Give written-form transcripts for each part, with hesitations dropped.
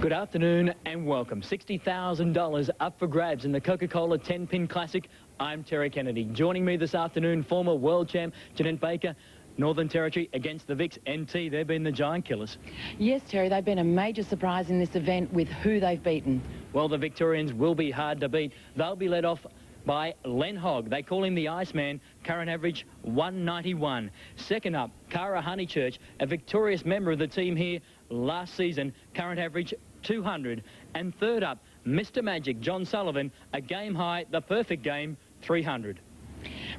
Good afternoon and welcome. $60,000 up for grabs in the Coca-Cola 10-pin Classic. I'm Terry Kennedy. Joining me this afternoon, former world champ Jeanette Baker. Northern Territory against the Vicks NT. They've been the giant killers. Yes, Terry, they've been a major surprise in this event with who they've beaten. Well, the Victorians will be hard to beat. They'll be led off by Len Hogg. They call him the Iceman. Current average 191. Second up, Cara Honeychurch, a victorious member of the team here last season. Current average 200. And third up, Mr. Magic, John Sullivan, a game high, the perfect game, 300.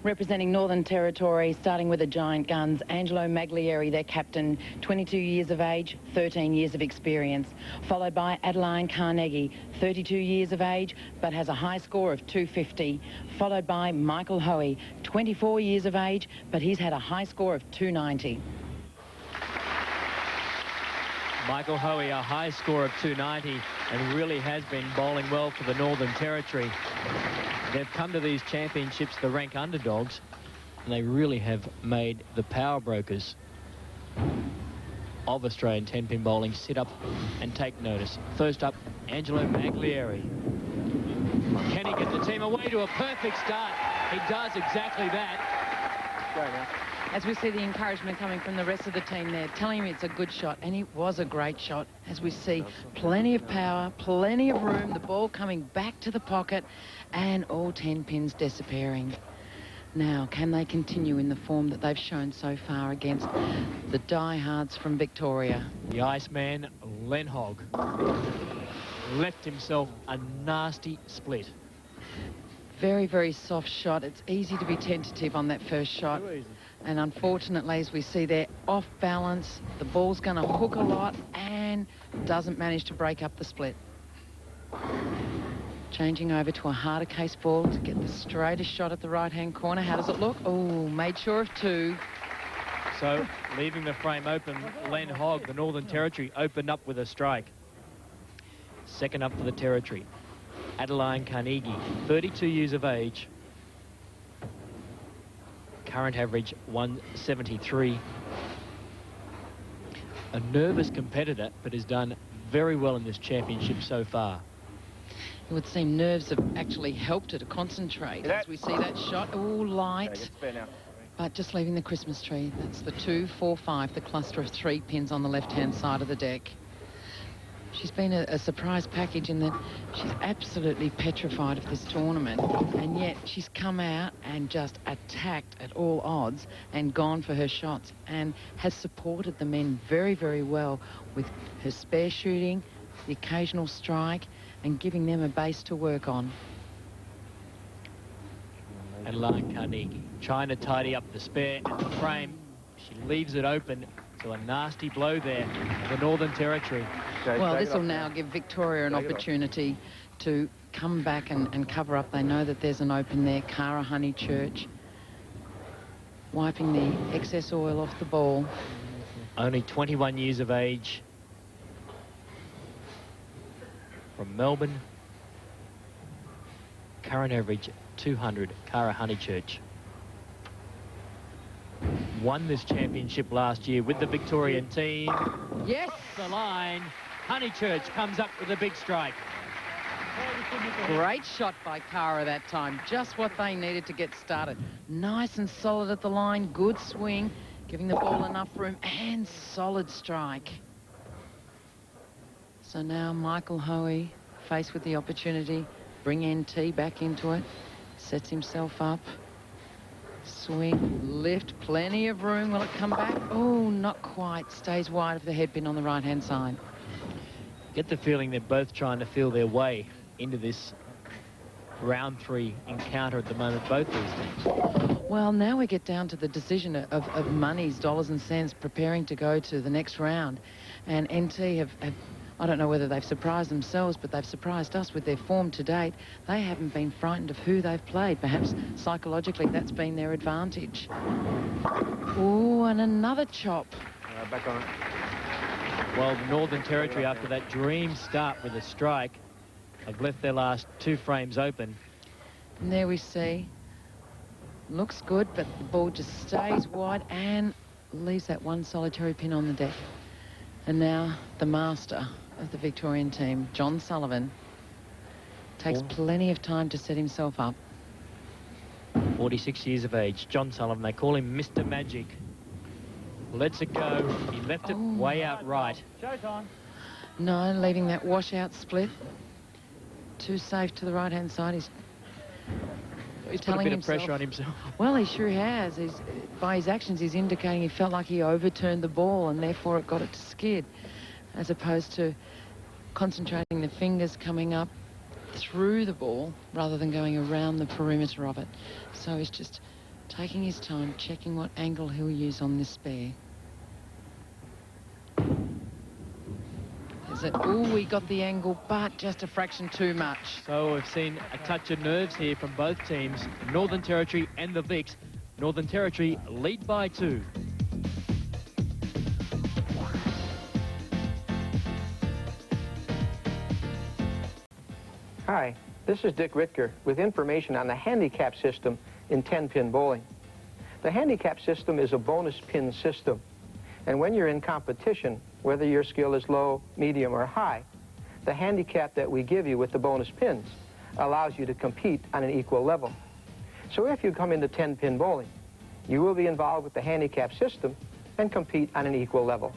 Representing Northern Territory, starting with the giant guns, Angelo Maglieri, their captain, 22 years of age, 13 years of experience. Followed by Adeline Carnegie, 32 years of age, but has a high score of 250. Followed by Michael Hoey, 24 years of age, but he's had a high score of 290. Michael Hoey, a high score of 290, and really has been bowling well for the Northern Territory. They've come to these championships the rank underdogs, and they really have made the power brokers of Australian 10-pin bowling sit up and take notice. First up, Angelo Maglieri. Can he get the team away to a perfect start? He does exactly that. Great, man. As we see the encouragement coming from the rest of the team there, telling him it's a good shot, and it was a great shot. As we see plenty of power, plenty of room, the ball coming back to the pocket, and all 10 pins disappearing. Now, can they continue in the form that they've shown so far against the diehards from Victoria? The Iceman, Len Hogg, left himself a nasty split. Very, very soft shot. It's easy to be tentative on that first shot. And unfortunately, as we see there, off balance, the ball's going to hook a lot and doesn't manage to break up the split. Changing over to a harder case ball to get the straightest shot at the right-hand corner. How does it look? Oh, made sure of two. So, leaving the frame open, Len Hogg, the Northern Territory, opened up with a strike. Second up for the Territory, Adeline Carnegie, 32 years of age. Current average 173. A nervous competitor, but has done very well in this championship so far. It would seem nerves have actually helped her to concentrate. As we see that shot, oh, light. But just leaving the Christmas tree. That's the 2, 4, 5, the cluster of 3 pins on the left-hand side of the deck. She's been a surprise package in that she's absolutely petrified of this tournament, and yet she's come out and just attacked at all odds and gone for her shots and has supported the men very, very well with her spare shooting, the occasional strike, and giving them a base to work on. Adeline Carnegie trying to tidy up the spare and the frame. She leaves it open to a nasty blow there for the Northern Territory. Well, this will now give Victoria an opportunity to come back and cover up. They know that there's an open there. Cara Honeychurch wiping the excess oil off the ball. Only 21 years of age. From Melbourne. Current average 200, Cara Honeychurch. Won this championship last year with the Victorian team. Yes! Off the line. Honeychurch comes up with a big strike. Great shot by Cara that time. Just what they needed to get started. Nice and solid at the line. Good swing. Giving the ball enough room and solid strike. So now Michael Hoey faced with the opportunity. Bring NT back into it. Sets himself up. Swing, lift, plenty of room. Will it come back? Oh, not quite. Stays wide of the headpin on the right-hand side. Get the feeling they're both trying to feel their way into this round 3 encounter at the moment, both these teams. Well, now we get down to the decision of monies, dollars and cents, preparing to go to the next round. And NT have I don't know whether they've surprised themselves, but they've surprised us with their form to date. They haven't been frightened of who they've played. Perhaps psychologically that's been their advantage. Oh, and another chop. Back on it. Well, the Northern Territory, after that dream start with a strike, have left their last 2 frames open. And there we see. Looks good, but the ball just stays wide and leaves that one solitary pin on the deck. And now the master, of the Victorian team, John Sullivan, takes plenty of time to set himself up. 46 years of age. John Sullivan, they call him Mr. Magic. Lets it go. He left it way out right. Showtime. No, leaving that washout split. Too safe to the right-hand side. He's put a bit of pressure on himself. Well, he sure has. By his actions, he's indicating he felt like he overturned the ball and therefore it got it to skid, as opposed to concentrating the fingers coming up through the ball rather than going around the perimeter of it. So he's just taking his time, checking what angle he'll use on this spare. Is it? Oh, we got the angle, but just a fraction too much. So we've seen a touch of nerves here from both teams, Northern Territory and the Vics. Northern Territory lead by 2. Hi, this is Dick Ritker with information on the handicap system in 10-pin bowling. The handicap system is a bonus pin system, and when you're in competition, whether your skill is low, medium, or high, the handicap that we give you with the bonus pins allows you to compete on an equal level. So if you come into 10-pin bowling, you will be involved with the handicap system and compete on an equal level.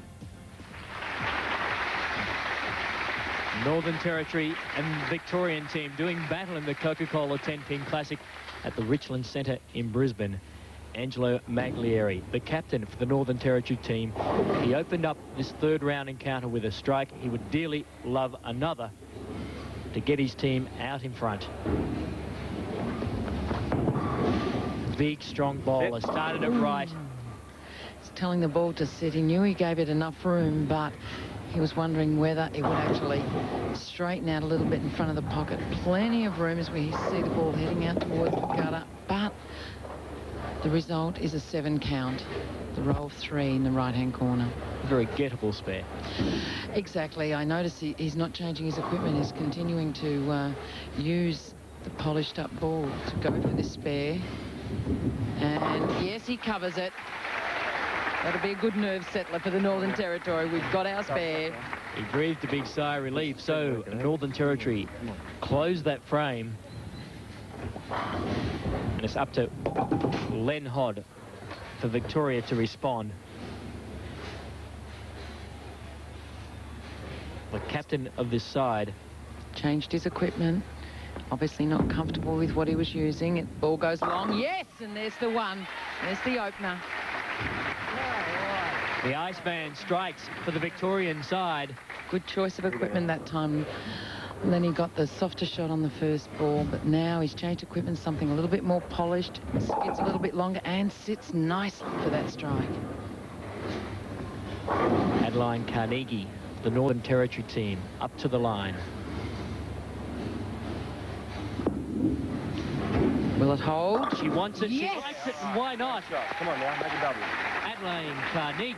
Northern Territory and Victorian team doing battle in the Coca-Cola 10-pin Classic at the Richlands Centre in Brisbane. Angelo Maglieri, the captain for the Northern Territory team, he opened up this third round encounter with a strike. He would dearly love another to get his team out in front. Big, strong bowler, started it right. He's telling the ball to sit. He knew he gave it enough room, but he was wondering whether it would actually straighten out a little bit in front of the pocket. Plenty of room as we see the ball heading out towards the gutter, but the result is a 7 count. The row of 3 in the right-hand corner. Very gettable spare. Exactly. I notice he's not changing his equipment. He's continuing to use the polished-up ball to go for this spare. And yes, he covers it. That'll be a good nerve settler for the Northern Territory. We've got our spare. He breathed a big sigh of relief. So Northern Territory closed that frame. And it's up to Len Hodd for Victoria to respond. The captain of this side changed his equipment. Obviously not comfortable with what he was using. It ball goes long. Yes, and there's the one. There's the opener. The Iceman strikes for the Victorian side. Good choice of equipment that time. And then he got the softer shot on the first ball, but now he's changed equipment, something a little bit more polished, skids a little bit longer, and sits nicely for that strike. Adeline Carnegie, the Northern Territory team, up to the line. Will it hold? She wants it. Yes! She likes it, and why not? Come on now, make a double. Adeline Carnegie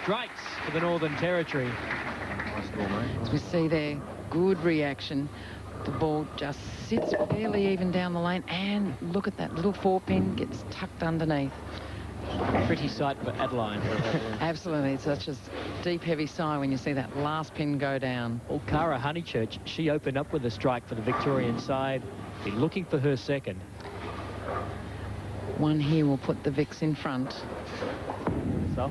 strikes for the Northern Territory. Nice score, mate. As we see there, good reaction. The ball just sits fairly even down the lane, and look at that little 4-pin gets tucked underneath. Pretty sight for Adeline. Absolutely. It's such a deep, heavy sigh when you see that last pin go down. Well, Cara Honeychurch, she opened up with a strike for the Victorian side. Be looking for her second. One here will put the Vics in front. So.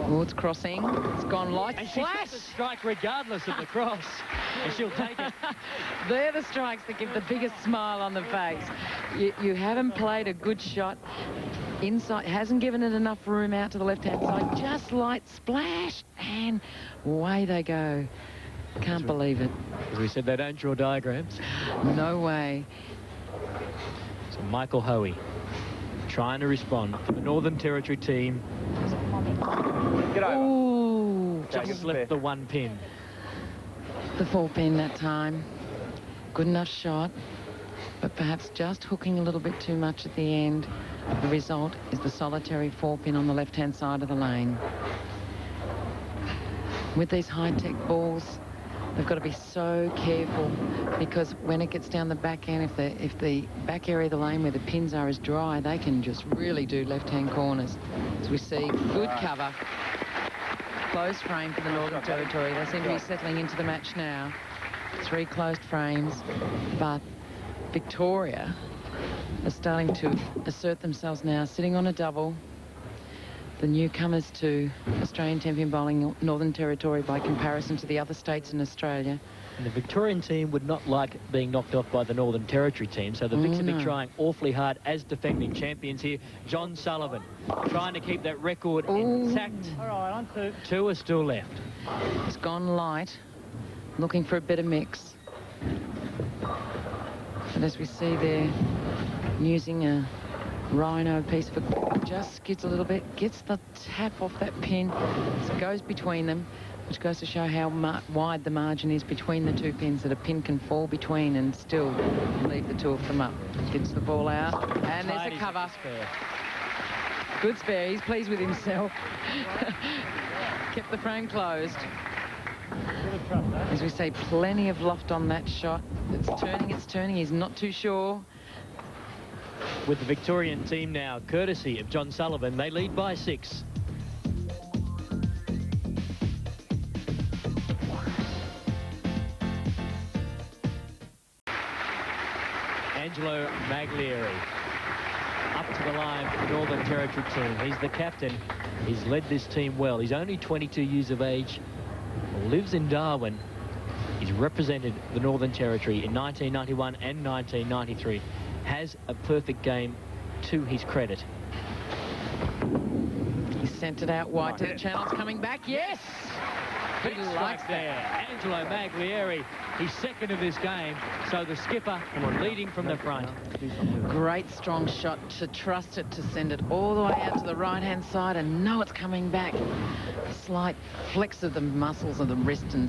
Oh, it's crossing. It's gone light. And she Flash! gets the strike regardless of the cross. And she'll take it. They're the strikes that give the biggest smile on the face. You haven't played a good shot inside, hasn't given it enough room out to the left-hand side. Just light splash, and away they go. Can't believe it. As we said, they don't draw diagrams. No way. So Michael Hoey trying to respond for the Northern Territory team. Get over. Ooh, Just left the 1 pin. the 4-pin that time. Good enough shot, but perhaps just hooking a little bit too much at the end. The result is the solitary 4-pin on the left-hand side of the lane. With these high-tech balls, they've got to be so careful, because when it gets down the back end, if the back area of the lane where the pins are is dry, they can just really do left-hand corners. As we see, good cover. close frame for the Northern Territory. They seem to be settling into the match now. 3 closed frames, but Victoria are starting to assert themselves now, sitting on a double. The newcomers to Australian 10-pin bowling, Northern Territory, by comparison to the other states in Australia. And the Victorian team would not like being knocked off by the Northern Territory team, so the Vics have been trying awfully hard as defending champions here. John Sullivan trying to keep that record intact. All right, on 2. 2 are still left. It's gone light, looking for a better mix. And as we see there, using a rhino piece of it, just skids a little bit, gets the tap off that pin, so goes between them, which goes to show how wide the margin is between the 2 pins, that a pin can fall between and still leave the 2 of them up. Gets the ball out, and there's a cover. Good spare. He's pleased with himself. Kept the frame closed. As we say, plenty of loft on that shot. It's turning. He's not too sure. With the Victorian team now, courtesy of John Sullivan, they lead by 6. Angelo Maglieri up to the line for the Northern Territory team. He's the captain. He's led this team well. He's only 22 years of age, lives in Darwin. He's represented the Northern Territory in 1991 and 1993. Has a perfect game to his credit. He sent it out wide to the channels, coming back. Yes! Big strike there. Angelo Maglieri, he's second of this game, so the skipper leading from the front. Great strong shot, to trust it, to send it all the way out to the right-hand side and know it's coming back. A slight flex of the muscles of the wrist and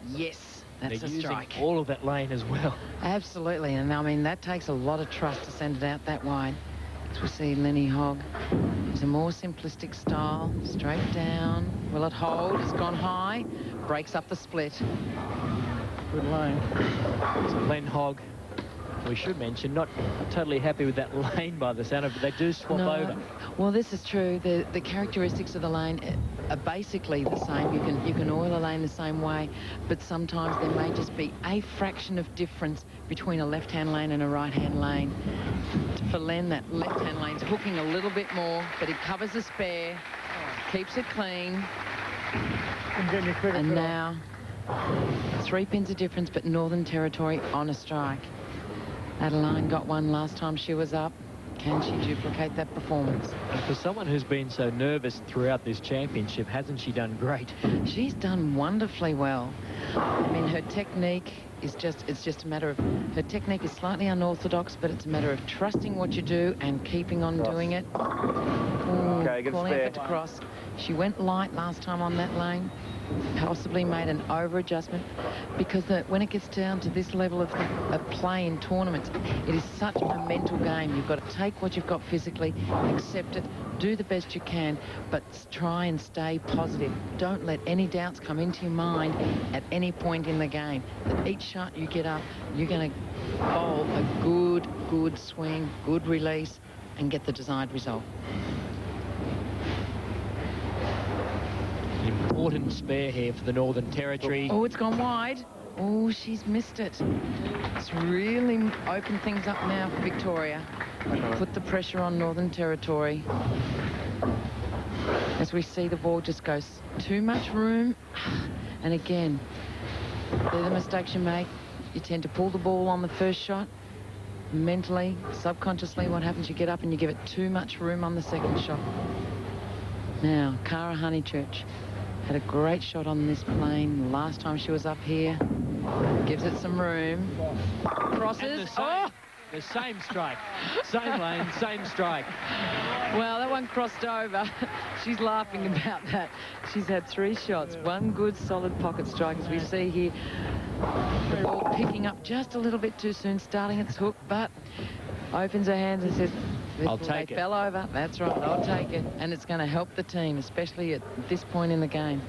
yes, that's a strike. Using all of that lane as well. Absolutely, and I mean, that takes a lot of trust to send it out that wide. As we see Lenny Hogg, it's a more simplistic style, straight down. Will it hold? It's gone high, breaks up the split. Good lane. So Len Hogg, we should mention, not totally happy with that lane by the sound of it. They do swap over. Well, this is true. The characteristics of the lane are basically the same. You can oil a lane the same way, but sometimes there may just be a fraction of difference between a left-hand lane and a right-hand lane. For Len, that left-hand lane's hooking a little bit more, but he covers the spare, keeps it clean. And now, 3 pins of difference, but Northern Territory on a strike. Adeline got one last time she was up. Can she duplicate that performance? And for someone who's been so nervous throughout this championship, hasn't she done great? She's done wonderfully well. I mean, her technique is it's just a matter of, her technique is slightly unorthodox, but it's a matter of trusting what you do and keeping on doing it. Okay, good calling spare. it to cross. She went light last time on that lane. Possibly made an over-adjustment, because when it gets down to this level of play in tournaments, it is such a mental game. You've got to take what you've got physically, accept it, do the best you can, but try and stay positive. Don't let any doubts come into your mind at any point in the game. That each shot you get up, you're going to bowl a good swing, good release, and get the desired result. Important spare here for the Northern Territory. Oh, it's gone wide. Oh, she's missed it. It's really opened things up now for Victoria. Put the pressure on Northern Territory. As we see, the ball just goes too much room. And again, they're the mistakes you make. You tend to pull the ball on the first shot. Mentally, subconsciously, what happens? You get up and you give it too much room on the second shot. Now, Cara Honeychurch had a great shot on this plane last time she was up here. Gives it some room. Crosses. The same strike. Same lane, same strike. Well, that one crossed over. She's laughing about that. She's had 3 shots. One good, solid pocket strike, as we see here. The ball picking up just a little bit too soon, starting its hook, but opens her hands and says, I'll take it. Fell over. That's right. I'll take it. And it's going to help the team, especially at this point in the game.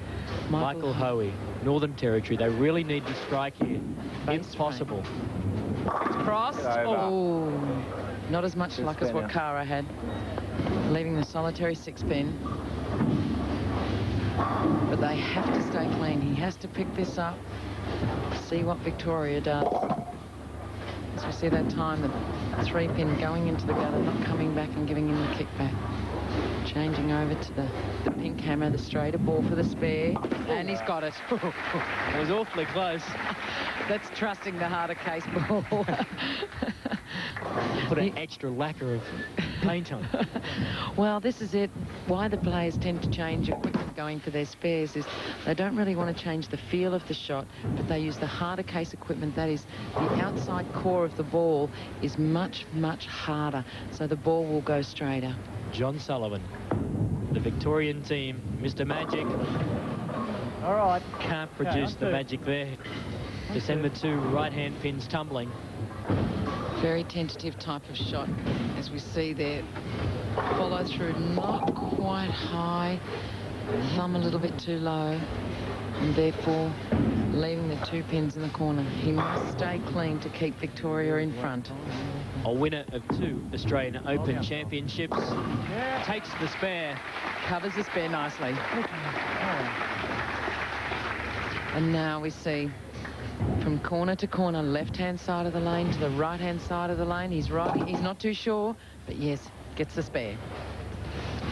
Michael Hoey, Northern Territory. They really need to strike here, if possible. It's crossed. Oh, not as much luck as what Cara had, leaving the solitary 6-pin. But they have to stay clean. He has to pick this up, see what Victoria does. As we see that time, the 3-pin going into the gutter, not coming back and giving him the kickback. Changing over to the pink hammer, the straighter ball for the spare, and he's got it. It was awfully close. That's trusting the harder case ball. Put an extra lacquer of paint on. Well, this is it. Why the players tend to change equipment going for their spares is they don't really want to change the feel of the shot, but they use the harder case equipment. That is, the outside core of the ball is much, much harder, so the ball will go straighter. John Sullivan, the Victorian team, Mr. Magic. All right. Can't produce the magic there. To send the 2 right-hand pins tumbling. Very tentative type of shot, as we see there. Follow through not quite high, thumb a little bit too low, and therefore leaving the 2 pins in the corner. He must stay clean to keep Victoria in front. A winner of 2 Australian Open Championships. Takes the spare. Covers the spare nicely. And now we see from corner to corner, left-hand side of the lane to the right-hand side of the lane. He's right. He's not too sure, but yes, gets the spare.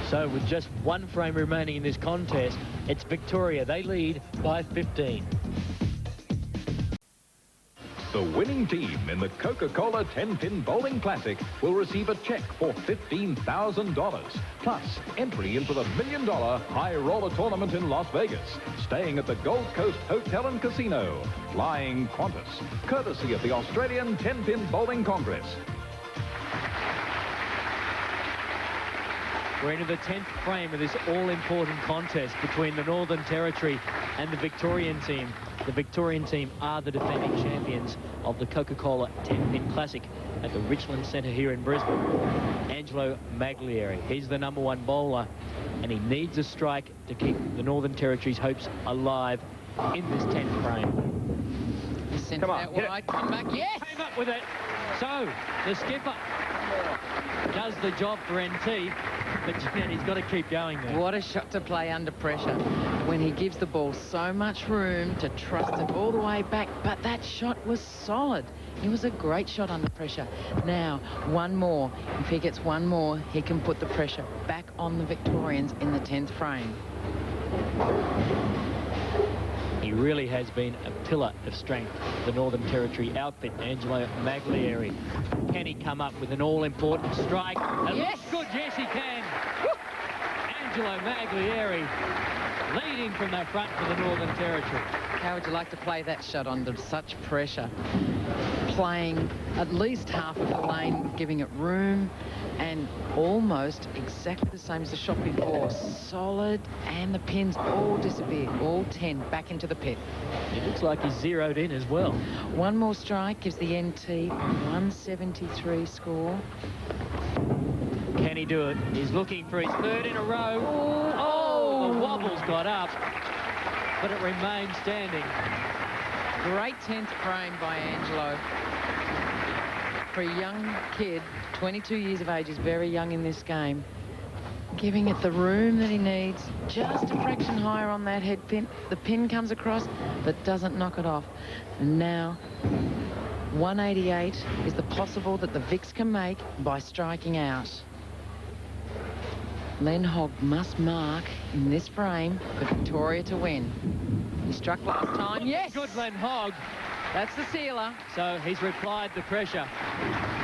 So with just 1 frame remaining in this contest, it's Victoria. They lead by 15. The winning team in the Coca-Cola 10-Pin Bowling Classic will receive a check for $15,000, plus entry into the $1 million High Roller Tournament in Las Vegas, staying at the Gold Coast Hotel and Casino, flying Qantas, courtesy of the Australian 10-Pin Bowling Congress. We're into the 10th frame of this all-important contest between the Northern Territory and the Victorian team. The Victorian team are the defending champions of the Coca-Cola 10-Pin Classic at the Richlands Centre here in Brisbane. Angelo Maglieri, he's the #1 bowler, and he needs a strike to keep the Northern Territory's hopes alive in this 10th frame. He sent it out wide, come back, yes! Came up with it. So, the skipper does the job for NT, but he's got to keep going there. What a shot to play under pressure when he gives the ball so much room to trust it all the way back. But that shot was solid. It was a great shot under pressure. Now, 1 more. If he gets 1 more, he can put the pressure back on the Victorians in the 10th frame. He really has been a pillar of strength, the Northern Territory outfit, Angelo Maglieri. Can he come up with an all-important strike? Yes! Good, yes he can. Angelo Maglieri leading from the front for the Northern Territory. How would you like to play that shot under such pressure? Playing at least half of the lane, giving it room, and almost exactly the same as the shot before. Solid, and the pins all disappeared. All 10 back into the pit. It looks like he's zeroed in as well. 1 more strike gives the NT 173 score. Can he do it? He's looking for his 3rd in a row. Oh, the wobble's got up, but it remains standing. Great 10th frame by Angelo. For a young kid, 22 years of age, is very young in this game. Giving it the room that he needs, just a fraction higher on that head pin. The pin comes across, but doesn't knock it off. And now, 188 is the possible that the Vics can make by striking out. Len Hogg must mark in this frame for Victoria to win. He struck last time. Yes! Good, Len Hogg. That's the sealer. So he's replied the pressure.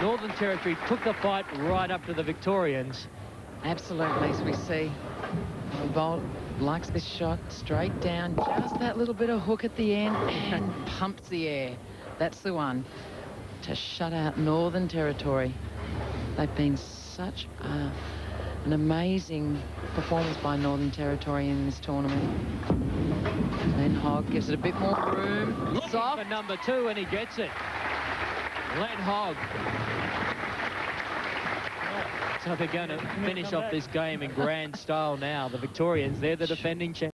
Northern Territory took the fight right up to the Victorians. Absolutely, as we see. The ball likes this shot straight down. Just that little bit of hook at the end and pumps the air. That's the one to shut out Northern Territory. They've been such an amazing performance by Northern Territory in this tournament. Len Hogg gives it a bit more room. Looking for #2, and he gets it. Len Hogg. So they're going to finish off this game in grand style now. The Victorians, they're the defending champions.